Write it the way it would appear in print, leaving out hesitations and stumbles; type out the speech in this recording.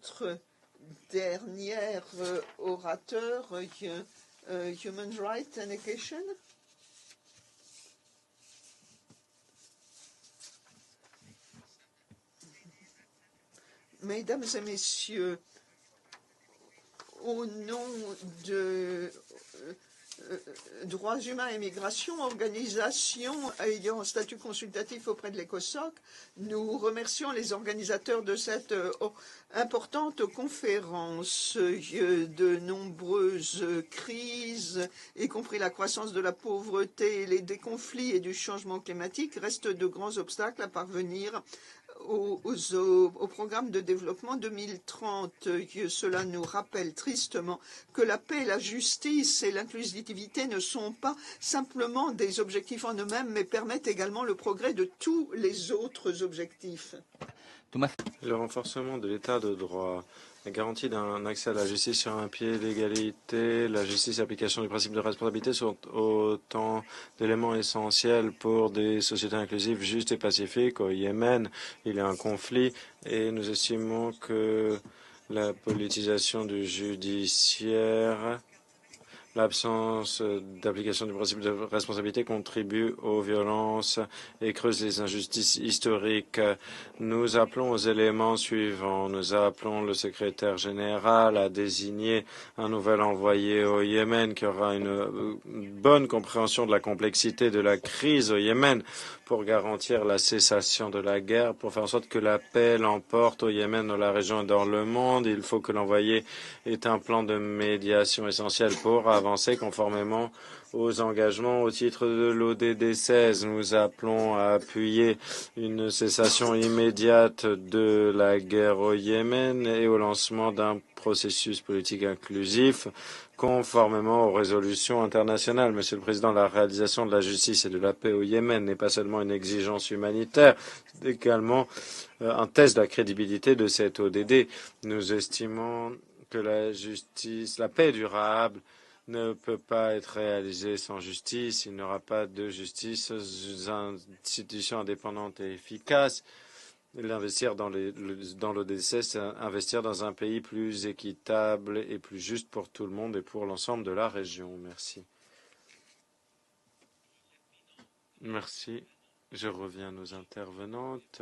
notre dernière orateur, Human Rights and Education. Mesdames et messieurs, au nom de Droits humains et migration, organisation ayant un statut consultatif auprès de l'ECOSOC, nous remercions les organisateurs de cette importante conférence. De nombreuses crises, y compris la croissance de la pauvreté, des conflits et du changement climatique, restent de grands obstacles à parvenir au programme de développement 2030. Cela nous rappelle tristement que la paix, la justice et l'inclusivité ne sont pas simplement des objectifs en eux-mêmes, mais permettent également le progrès de tous les autres objectifs. Le renforcement de l'état de droit, la garantie d'un accès à la justice sur un pied, l'égalité, la justice et l'application du principe de responsabilité sont autant d'éléments essentiels pour des sociétés inclusives justes et pacifiques. Au Yémen, il y a un conflit et nous estimons que la politisation du judiciaire, l'absence d'application du principe de responsabilité contribue aux violences et creuse les injustices historiques. Nous appelons aux éléments suivants. Nous appelons le secrétaire général à désigner un nouvel envoyé au Yémen qui aura une bonne compréhension de la complexité de la crise au Yémen pour garantir la cessation de la guerre, pour faire en sorte que la paix l'emporte au Yémen, dans la région et dans le monde. Il faut que l'envoyé ait un plan de médiation essentiel pour avancer conformément aux engagements au titre de l'ODD 16. Nous appelons à appuyer une cessation immédiate de la guerre au Yémen et au lancement d'un processus politique inclusif conformément aux résolutions internationales. Monsieur le Président, la réalisation de la justice et de la paix au Yémen n'est pas seulement une exigence humanitaire, c'est également un test de la crédibilité de cette ODD. Nous estimons que la justice, la paix durable ne peut pas être réalisée sans justice. Il n'y aura pas de justice sans institutions indépendantes et efficaces. L'investir dans l'ODC, c'est investir dans un pays plus équitable et plus juste pour tout le monde et pour l'ensemble de la région. Merci. Merci. Je reviens à nos intervenantes.